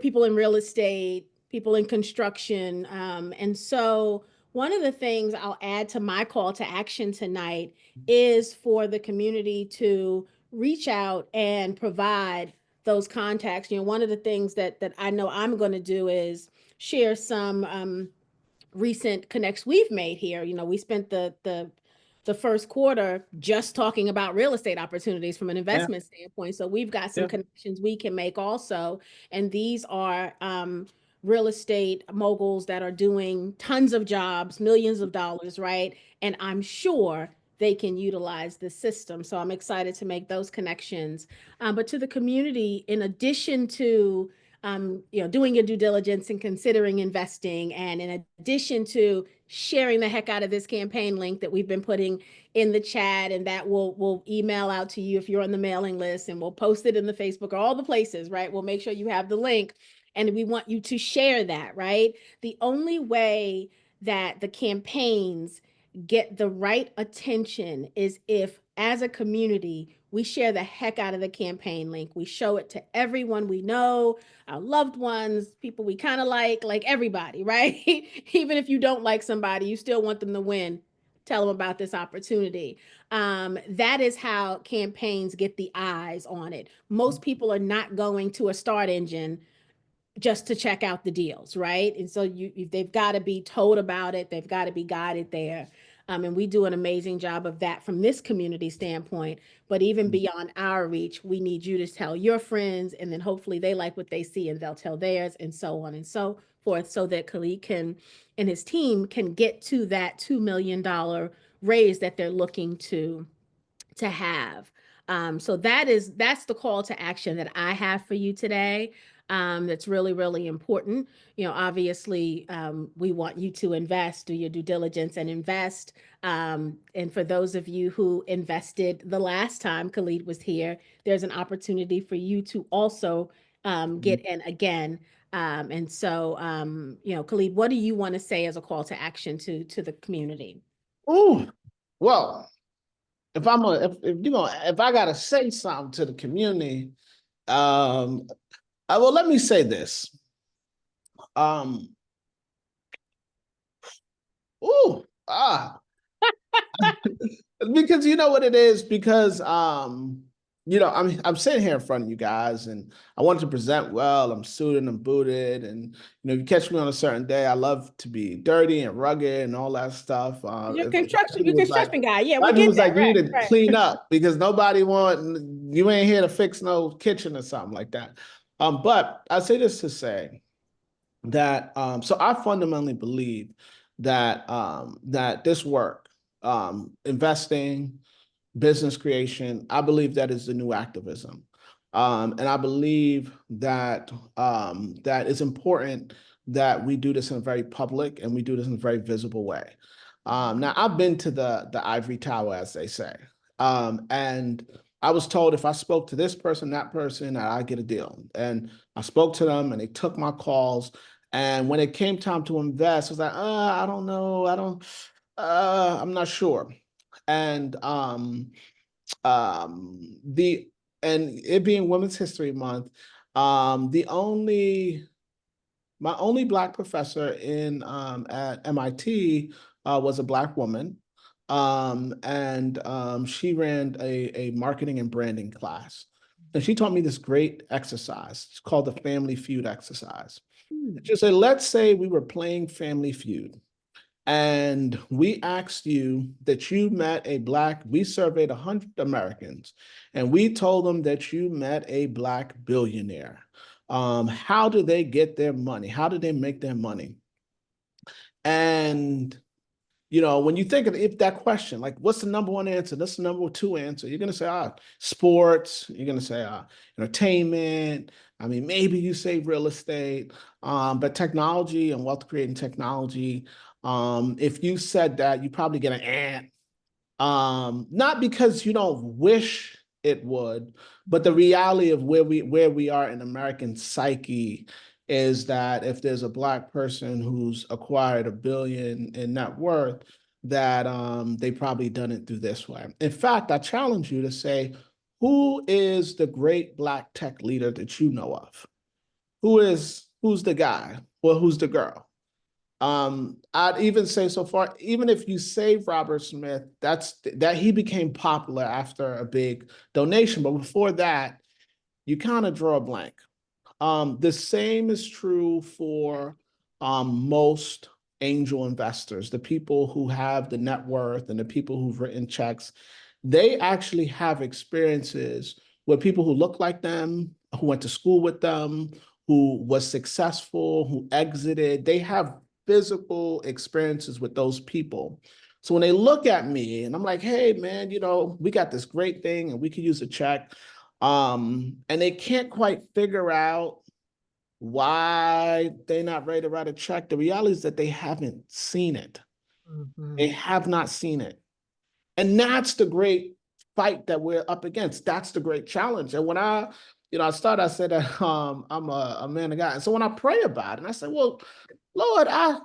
people in real estate, people in construction. And so one of the things I'll add to my call to action tonight is for the community to reach out and provide those contacts. One of the things that I know I'm going to do is share some recent connects we've made here. We spent the first quarter just talking about real estate opportunities from an investment standpoint. So we've got some connections we can make also. And these are real estate moguls that are doing tons of jobs, millions of dollars, right? And I'm sure they can utilize the system. So I'm excited to make those connections. But to the community, in addition to doing your due diligence and considering investing. And in addition to sharing the heck out of this campaign link that we've been putting in the chat, and that we'll email out to you if you're on the mailing list, and we'll post it in the Facebook or all the places, right? We'll make sure you have the link, and we want you to share that, right? The only way that the campaigns get the right attention is if, as a community, we share the heck out of the campaign link. We show it to everyone we know, our loved ones, people we kind of like everybody, right? Even if you don't like somebody, you still want them to win. Tell them about this opportunity. That is how campaigns get the eyes on it. Most people are not going to a start engine just to check out the deals, right? And so they've got to be told about it. They've got to be guided there. And we do an amazing job of that from this community standpoint. But even beyond our reach, we need you to tell your friends, and then hopefully they like what they see and they'll tell theirs, and so on and so forth, so that Khalid and his team can get to that $2 million raise that they're looking to have. So that's the call to action that I have for you today. That's really, really important. Obviously, we want you to invest, do your due diligence and invest. And for those of you who invested the last time Khalid was here, there's an opportunity for you to also get in again. And so, Khalid, what do you want to say as a call to action to the community? Ooh, well, if I gotta say something to the community, well, let me say this. Because you know what it is, because I'm sitting here in front of you guys and I wanted to present well. I'm suited and booted, and if you catch me on a certain day, I love to be dirty and rugged and all that stuff. You're construction guy. Yeah, we it get was that. like, you need to clean up because you ain't here to fix no kitchen or something like that. But I say this to say that so I fundamentally believe that that this work, investing, business creation, I believe that is the new activism. And I believe that that it's important that we do this in a very public and we do this in a very visible way. Now I've been to the ivory tower, as they say. And I was told if I spoke to this person, that person, I'd get a deal. And I spoke to them and they took my calls. And when it came time to invest, I was like, I don't know. I'm not sure. And the and it being Women's History Month, the only my only Black professor in at MIT was a Black woman. She ran a marketing and branding class. And she taught me this great exercise. It's called the Family Feud exercise. She said, let's say we were playing Family Feud. And we asked you that you met we surveyed 100 Americans, and we told them that you met a Black billionaire. How do they get their money? How do they make their money? And, when you think of if that question, like what's the number one answer? That's the number two answer. You're going to say, sports. You're going to say, entertainment. I mean, maybe you say real estate, but technology and wealth creating technology. If you said that, you probably get an ant. Not because you don't wish it would, but the reality of where we are in American psyche is that if there's a Black person who's acquired $1 billion in net worth, that they probably done it through this way. In fact, I challenge you to say, who is the great Black tech leader that you know of? Who's the guy or who's the girl? I'd even say so far, even if you save Robert Smith, that he became popular after a big donation. But before that, you kind of draw a blank. The same is true for most angel investors, the people who have the net worth and the people who've written checks. They actually have experiences with people who look like them, who went to school with them, who was successful, who exited. They have physical experiences with those people. So when they look at me and I'm like, hey, man, we got this great thing and we could use a check. And they can't quite figure out why they're not ready to write a check. The reality is that they haven't seen it. They have not seen it. And that's the great fight that we're up against. That's the great challenge. And when I said that I'm a man of God. And so when I pray about it, and I say, well, Lord, I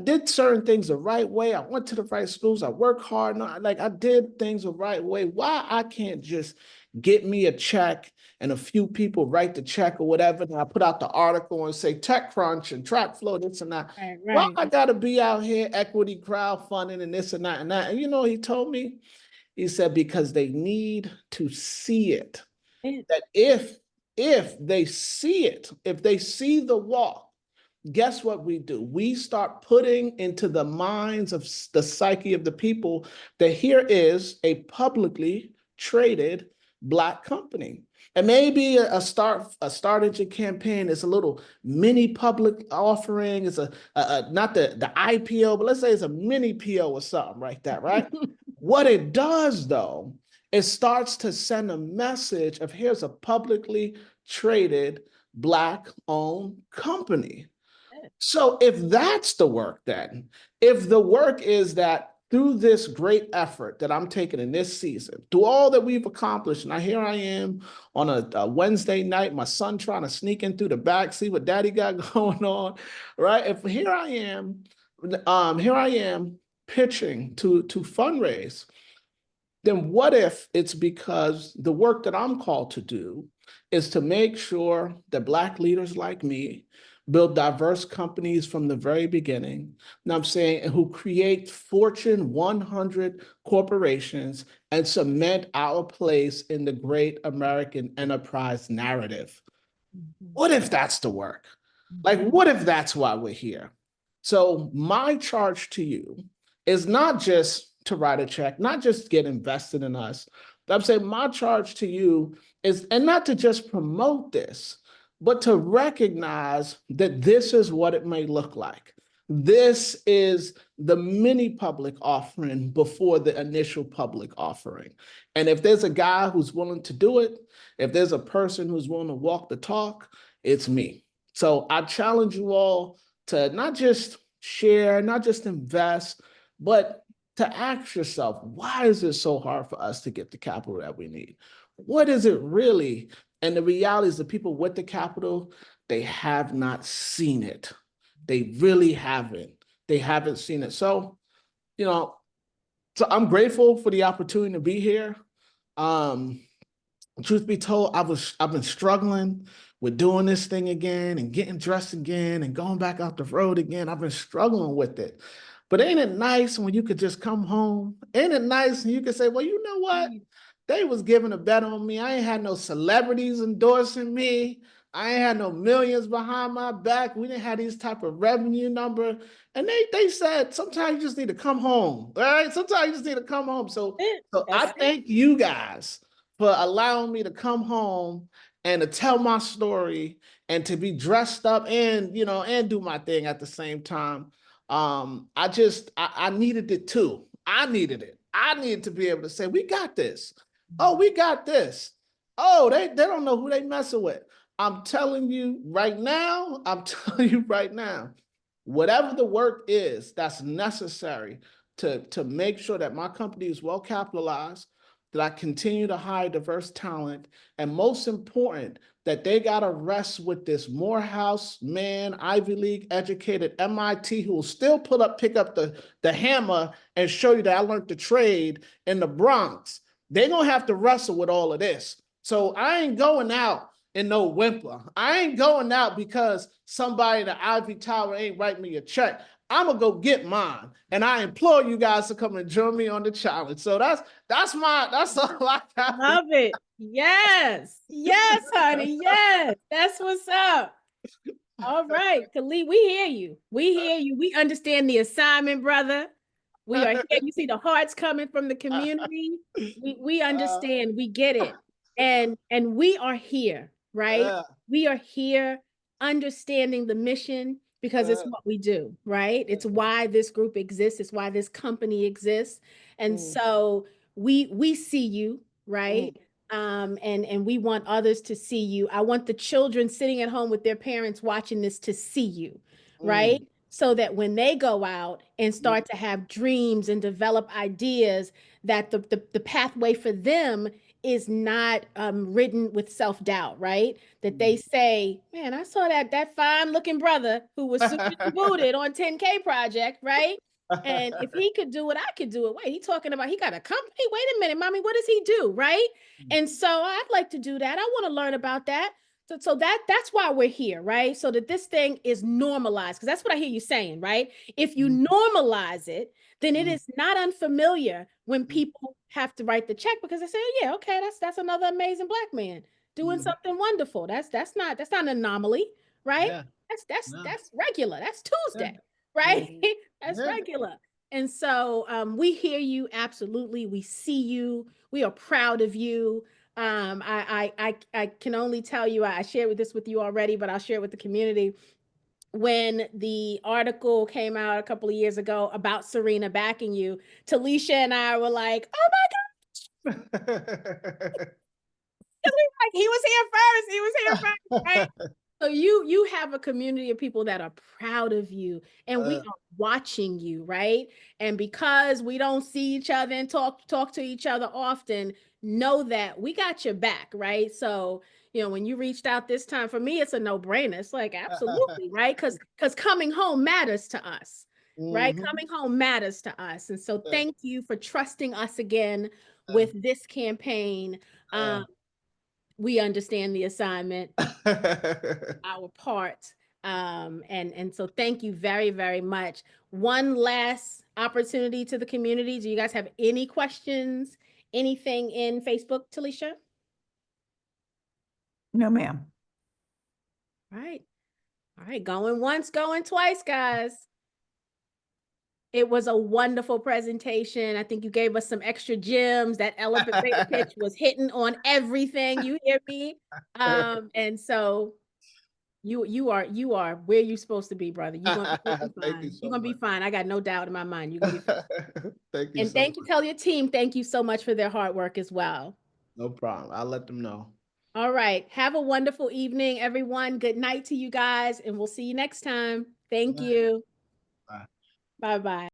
did certain things the right way. I went to the right schools. I work hard. I did things the right way. Why I can't just get me a check and a few people write the check or whatever, and I put out the article and say TechCrunch and TracFlo, this and that. Right. Why I gotta be out here equity crowdfunding and this and that and that? And he told me, he said, because they need to see it. That if they see it, if they see the walk, guess what we do? We start putting into the minds of the psyche of the people that here is a publicly traded Black company. And maybe a start engine campaign is a little mini public offering. It's not the IPO, but let's say it's a mini PO or something like that, right? What it does though, it starts to send a message of here's a publicly traded Black-owned company. So if that's the work then, if the work is that through this great effort that I'm taking in this season, through all that we've accomplished, now here I am on a Wednesday night, my son trying to sneak in through the back, see what daddy got going on, right? If here I am pitching to fundraise, then what if it's because the work that I'm called to do is to make sure that Black leaders like me build diverse companies from the very beginning. Now I'm saying who create Fortune 100 corporations and cement our place in the great American enterprise narrative. What if that's the work? Like, what if that's why we're here? So my charge to you is not just to write a check, not just get invested in us. But I'm saying my charge to you is, and not to just promote this, but to recognize that this is what it may look like. This is the mini public offering before the initial public offering. And if there's a guy who's willing to do it, if there's a person who's willing to walk the talk, it's me. So I challenge you all to not just share, not just invest, but to ask yourself, why is it so hard for us to get the capital that we need? What is it really? And the reality is the people with the capital, they have not seen it. They really haven't. They haven't seen it. So, so I'm grateful for the opportunity to be here. Truth be told, I've been struggling with doing this thing again and getting dressed again and going back out the road again. I've been struggling with it. But ain't it nice when you could just come home? Ain't it nice and you could say, well, you know what? They was giving a bet on me. I ain't had no celebrities endorsing me. I ain't had no millions behind my back. We didn't have these type of revenue number. And they said, sometimes you just need to come home. All right. Sometimes you just need to come home. So I thank you guys for allowing me to come home and to tell my story and to be dressed up and, and do my thing at the same time. I needed it too. I needed it. I needed to be able to say, we got this. Oh, we got this. Oh, they don't know who they messing with. I'm telling you right now, whatever the work is that's necessary to make sure that my company is well capitalized, that I continue to hire diverse talent, and most important, that they got to rest with this Morehouse man, Ivy League educated MIT who will still pick up the hammer and show you that I learned the trade in the Bronx. They're going to have to wrestle with all of this. So I ain't going out in no whimper. I ain't going out because somebody in the Ivy Tower ain't write me a check. I'm gonna go get mine, and I implore you guys to come and join me on the challenge. So that's all I got. Love it. Yes, honey. Yes, that's what's up. All right, Khalid, we hear you. We hear you. We understand the assignment, brother. We are here. You see the hearts coming from the community. We understand. We get it, and we are here, right? We are here, understanding the mission. Because it's what we do, right? It's why this group exists. It's why this company exists. And so we see you, right? And we want others to see you. I want the children sitting at home with their parents watching this to see you, right? So that when they go out and start to have dreams and develop ideas, that the pathway for them is not ridden with self-doubt, right? That they say, man, I saw that fine looking brother who was suited and booted on 10K project, right? And if he could do it, I could do it. Wait, he talking about he got a company? Wait a minute, mommy, what does he do, right? And so I'd like to do that. I want to learn about that. So that's why we're here, right? So that this thing is normalized, because that's what I hear you saying, right? If you normalize it, then it is not unfamiliar when people have to write the check, because they say, oh, yeah, okay, that's another amazing Black man doing something wonderful. That's not an anomaly, right? Yeah. That's regular. That's Tuesday, right? That's regular. And so we hear you absolutely. We see you. We are proud of you. I can only tell you, I shared this with you already, but I'll share it with the community. When the article came out a couple of years ago about Serena backing you, Talisha and I were like, oh my God. He was here first, right? So you have a community of people that are proud of you, and we are watching you, right? And because we don't see each other and talk to each other often, know that we got your back, right? So, when you reached out this time, for me, it's a no-brainer. It's like, absolutely, right? Because coming home matters to us, right? Coming home matters to us. And so thank you for trusting us again with this campaign. We understand the assignment, our part. And so thank you very, very much. One last opportunity to the community. Do you guys have any questions? Anything in Facebook, Talisha? No, ma'am. All right. Going once, going twice, guys. It was a wonderful presentation. I think you gave us some extra gems. That elevator pitch was hitting on everything. You hear me? And so you are where you're supposed to be, brother. You're gonna be fine. You're gonna be fine. I got no doubt in my mind. You're gonna be fine. Thank you. And thank you. Tell your team thank you so much for their hard work as well. No problem. I'll let them know. All right. Have a wonderful evening, everyone. Good night to you guys, and we'll see you next time. Thank Bye. you. Bye. Bye-bye.